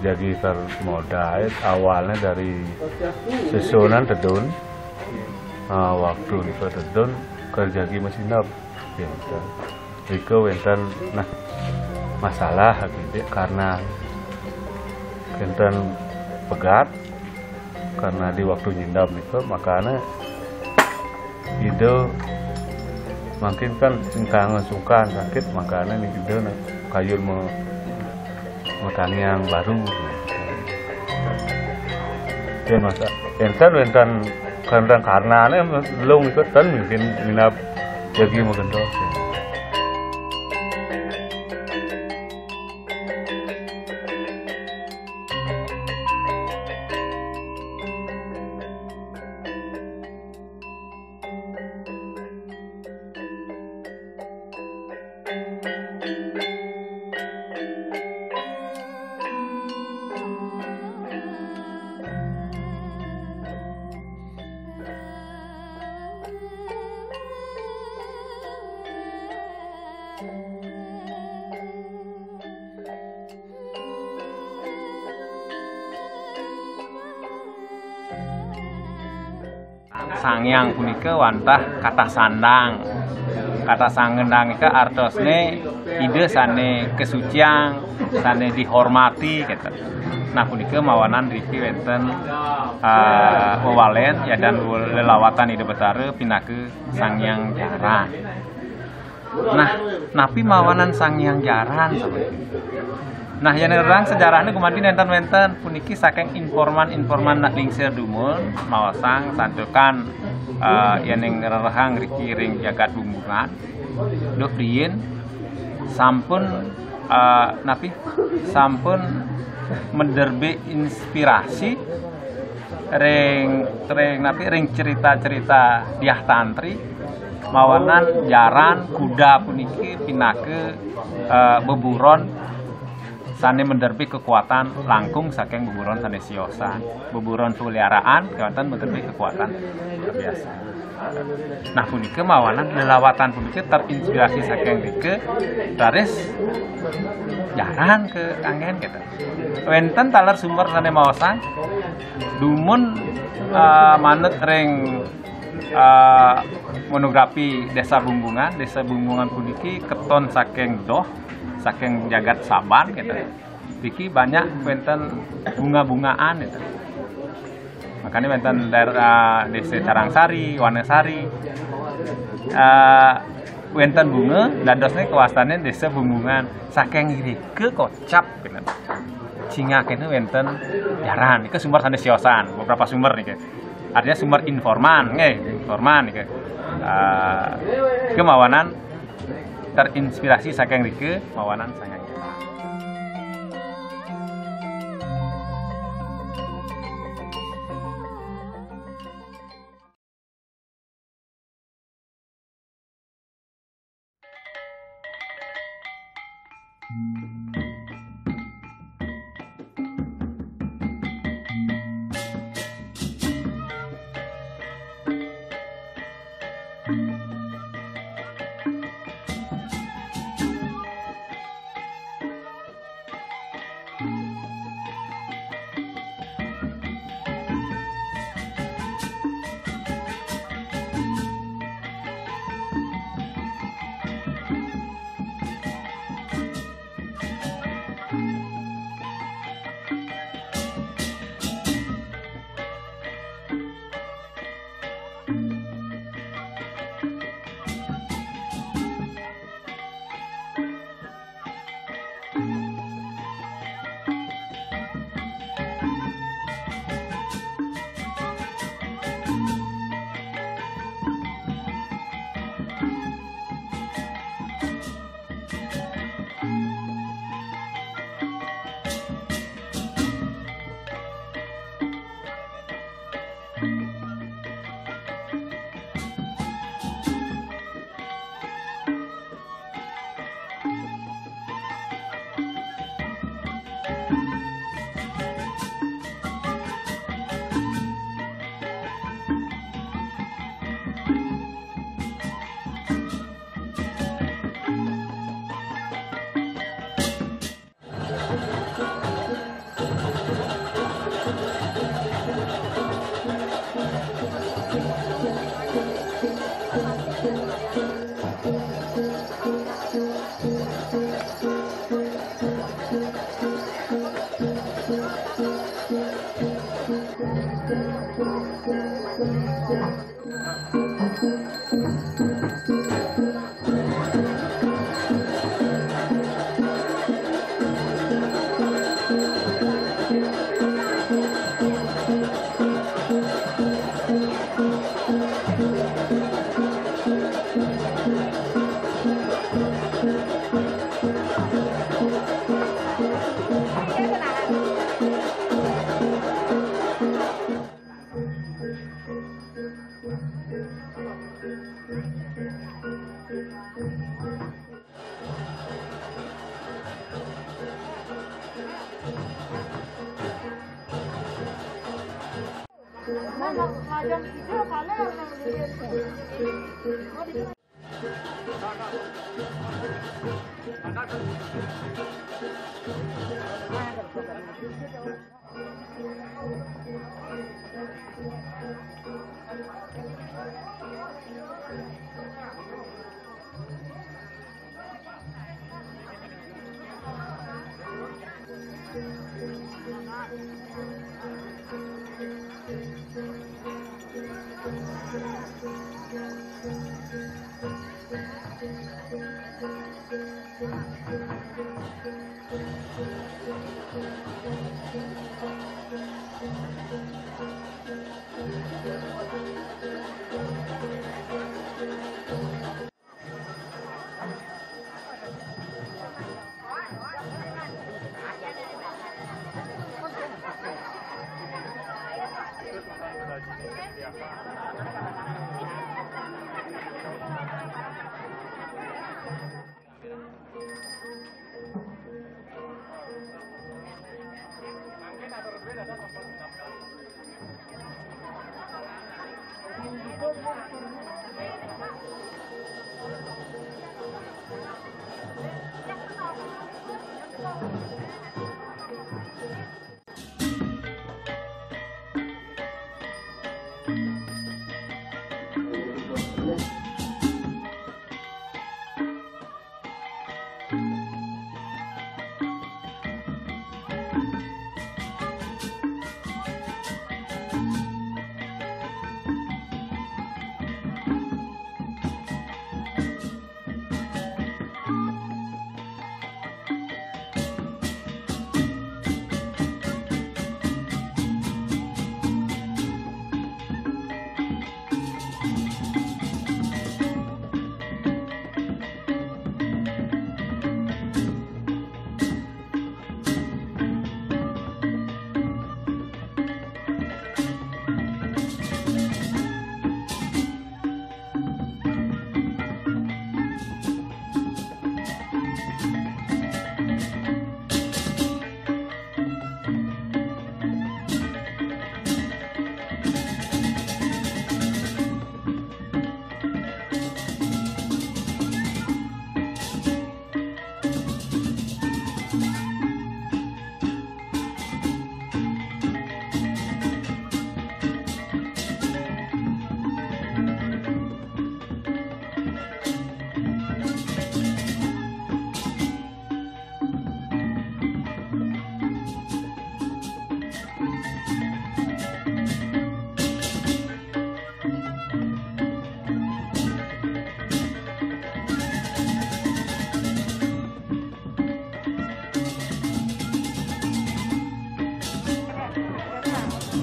jadi termodal awalnya dari susunan tedun waktu itu tedun kerja di mesin up itu wenten nah masalah gitu karena wenten pegat karena di waktu nyindam itu makanya ide makin kan singkangan sungkan sakit makanya nih ide kayu mau tani yang baru ya masa enten karena belum ikutan mungkin minap jadi mengendor. Sangyang punika wantah kata sandang. Kata sangendang itu artosne ide sane kesucian, sane dihormati gitu. Nah punika mawanan riki wenten wewalen ya dan lelawatan ide betara pinake Sangyang Jaran. Nah, napi mawanan Sangyang Jaran seperti itu. Nah, yang nerang sejarahnya kemarin enten puniki saking informan nak lingsir dumun mawasang santukan yang ngerahang riki ring jagat bumbungan dok rien sampun sampun menderbe inspirasi ring cerita-cerita diah tantri mawanan jaran kuda puniki pinake beburon sane menderbi kekuatan langkung saking beburon sane siosan beburon peliharaan kekuatan menderbi kekuatan luar biasa. Nah punika mawanan lelawatan punika terinspirasi saking dike taris jaran ke kangen gitu. Wenten taler sumber sane maosang dumun manut ring monografi Desa Bumbungan puniki keton saking doh saking jagat Saban gitu. Diki banyak wenten bunga-bungaan gitu. Makanya wenten daerah Desa Carangsari, Wanesari. Wenten bunga dadosnya kawasannya Desa Bumbungan saking iri ke kocap gitu. Singa kene wenten jaran itu sumber sane siosan, beberapa sumber nih. Artinya sumber informan nih. Kemawanan terinspirasi saking rike mawanan Sangyang Jaran.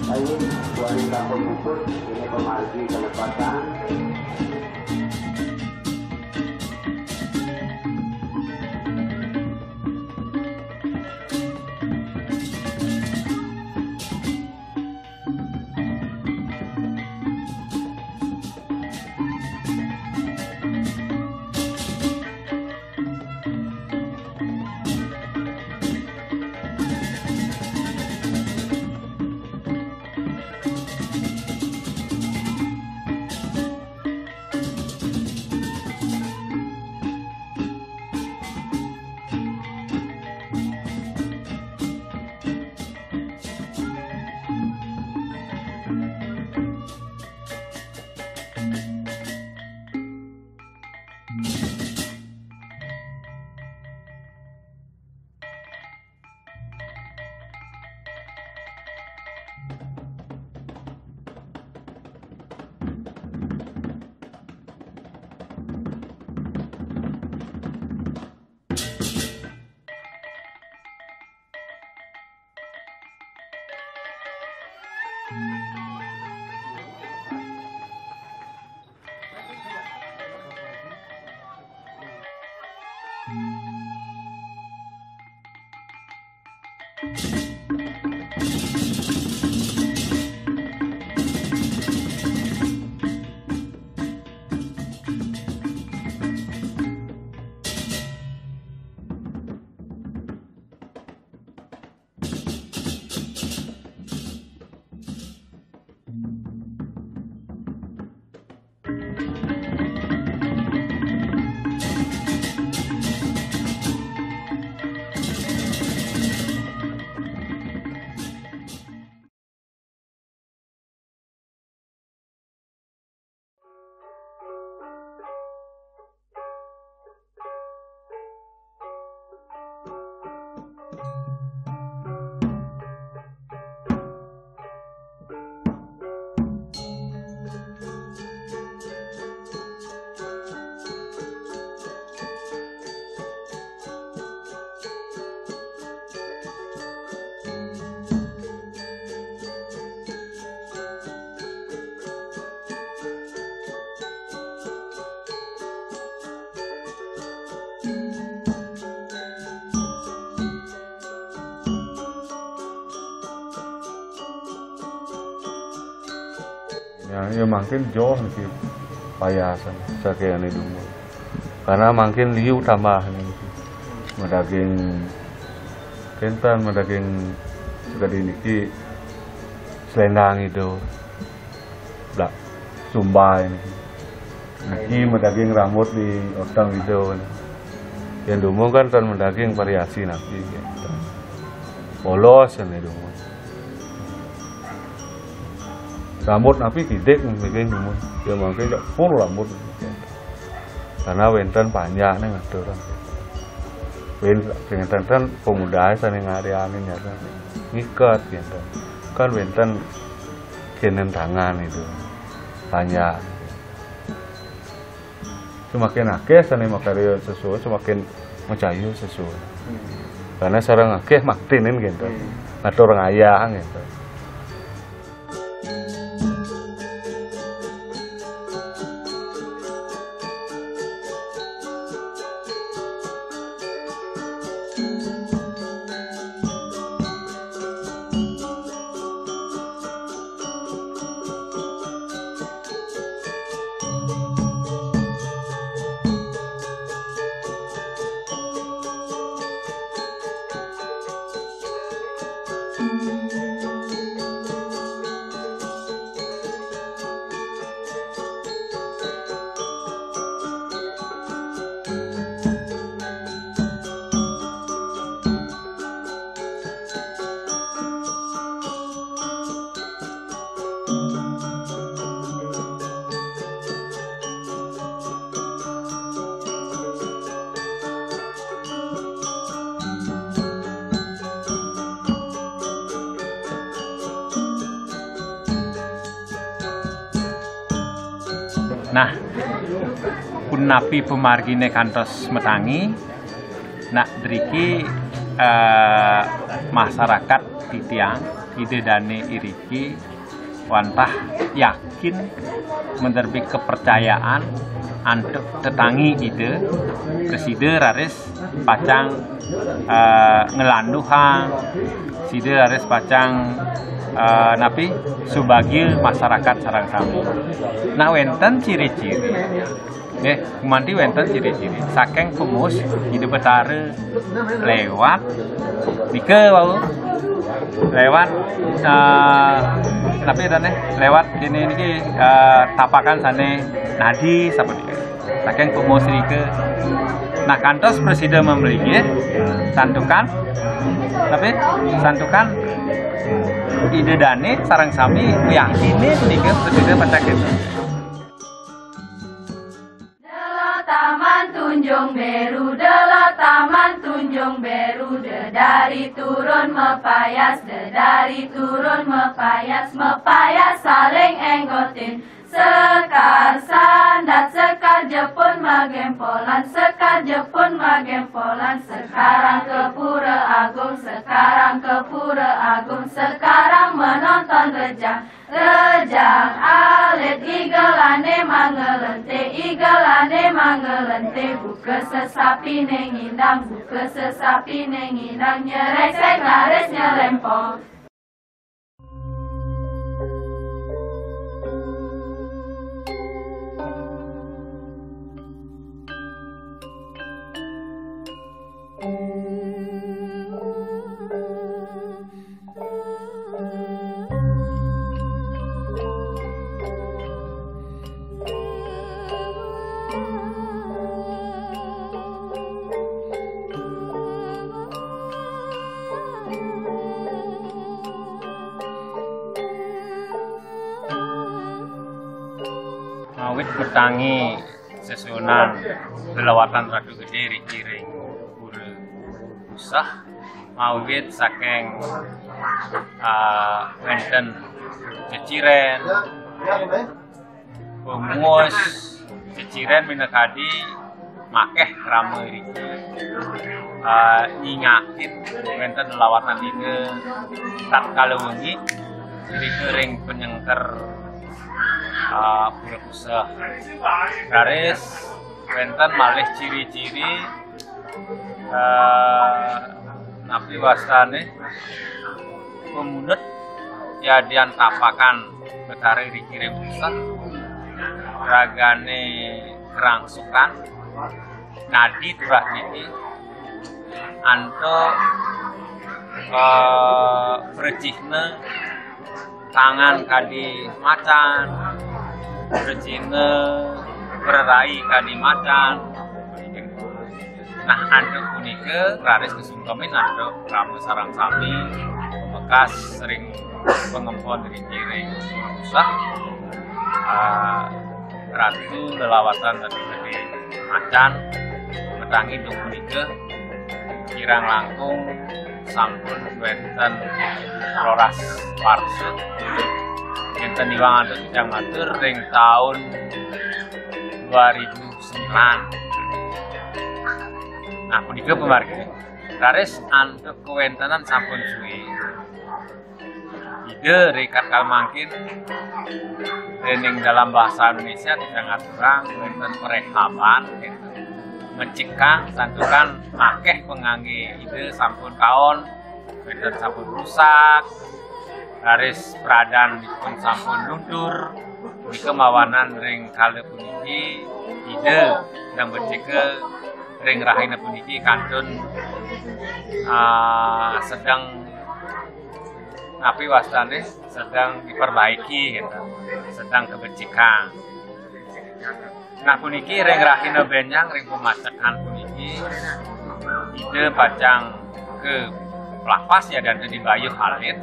Baik, wanita pemukul ini pemargi kelepatan. ya makin jauh nih payasan sakit dulu karena makin liu tambah nih medaging kentan medaging sekali niki selendang itu dak sumbai niki medaging rambut di otang itu yang dulu kan medaging variasi nabi gitu. Polos yang dulu rambut nabi gede mungkin dulu ya mungkin full rambut karena wenten panjang nih ngatur wenten pemuda sana ngarianin ya kan ngikat gitu kan wenten kenen tangan itu panjang semakin akeh sana makarya sesuai semakin mencayu sesuai karena sarang akeh maktinin gitu ngatur ngayah gitu. Nah, pun napi pemargine kantos metangi, nak driki masyarakat titiang ide dane iriki wantah yakin menerbit kepercayaan antuk tetangi ide preside raris pacang ngelanduhang side raris pacang napi sebagai masyarakat sarang sami. Nah wenten ciri-ciri, kumanti wenten ciri-ciri. Saking pemus hidup betare lewat, dike wau lewat, tapi tane lewat ini tapakan sane nadi seperti. Saking pemus dike. Nah kantos presiden membeli santukan, tapi santukan ide dane sarang sami yakinin nih presiden macam itu. Taman Tunjung Beru, Taman Tunjung Beru, dari turun mepayas, dari turun mepayas, mepayas saling enggotin. Sekar sandat, sekar jepun magempolan, sekar jepun magempolan. Sekarang ke Pura Agung, sekarang ke Pura Agung, sekarang menonton rejang. Rejang alit igelane mangelente, igelane mangelente. Buka sesapi nengindang, buka sesapi nengindang. Nyeresek laris nyelempong. Awit bertangi sesunan lelawatan radu gede rikiring pura usah awit saking wenten ceciren pemus ceciren minakadi makeh rame riki ingakin wenten lelawatan ini tak kalau wengi rikiring penyengker pura usah garis wenten malih ciri-ciri napi wastane pemunut ya dian tapakan betare dikirim pusat ragane kerangsukan nadi turah niki anto bercihne tangan kadi macan bercihne berai kadi macan. Nah anto punika raris kesungkemin anto ramu sarang sami bekas sering pengempon dari kiring susah ratu lelawatan tadi gede macan metangi duk punika kirang langkung sampun wenten roras parsut enten iwang anto kijang matur ring tahun 2009. Nah, punika pemargi raris antuk kewentanan sampun suwi ide rekat kalmangkin dening dalam bahasa Indonesia tidak ngaturang wenten perehaban gitu ngecikang santukan akeh pengangge ide sampun kaon wenten sampun rusak raris peradan dipun sampun luntur punika mawanan ring kale puniki ide yang becike ring rahina puniki kantun sedang napi wastane sedang diperbaiki gitu sedang kebecikan. Nah puniki ring rahina benyang ring pemacekan puniki ide pacang ke lapas ya dan di bayuh alit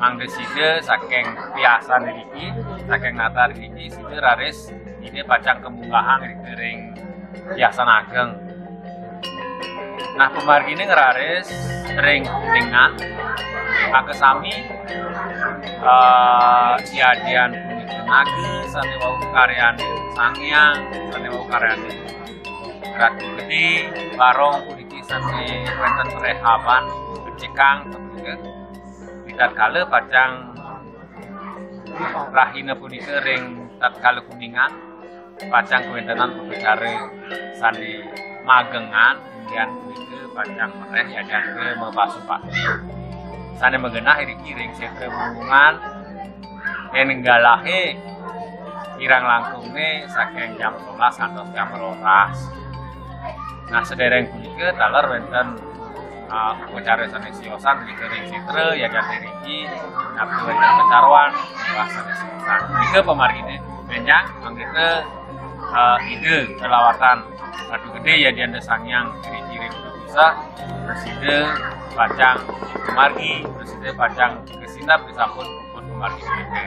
manggeside saking piasan niki saking natar niki side raris ide pacang kemunggahan ring hiasan ageng. Nah pemargine ngeraris ring kuningan akesami diadian punika nage sane wau karyane sangyang sane wau karyane ratu gede barong puniki sane wonten perehaban becikang punika tatkala pacang rahina punika ring tatkala kuningan pacang kewontenan pepecare sane magengan kemudian punika pacang mereh yadan ke mepasupat sane megenah iriki ring setre hubungan yen ninggalahe kirang langkunge saking jam 11 ngantos jam 12. Nah sedereng punika taler wonten upacara sane siosan punika ring setre yadan iriki nabtu wonten pecaruan sane siosan punika pamargine benyang anggete ide kelawatan ratu gede ya dianda sangyang ciri-ciri bisa preside pacang pemargi preside pacang kesinap disampun pun pemargi mereka.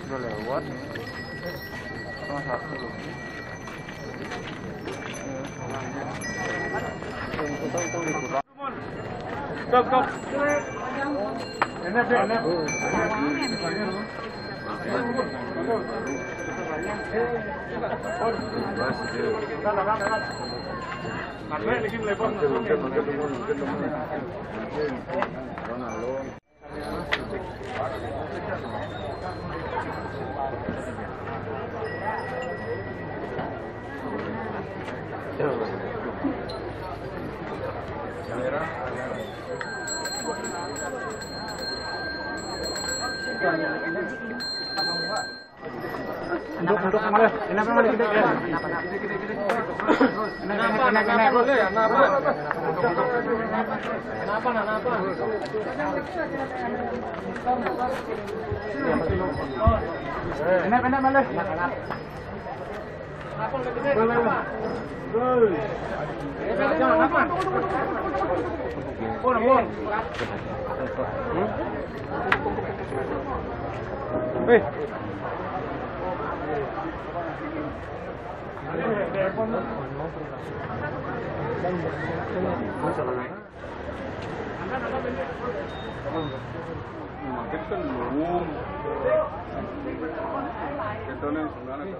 Udah lewat. Oh, satu. Stop. Enak. Untuk malah. Kenapa malah gede? Kenapa boleh ya? Kenapa? Kenapa malah? Kenapa gede? Kenapa? Bon. Weh. Makin kan belum. Kita nih sebenarnya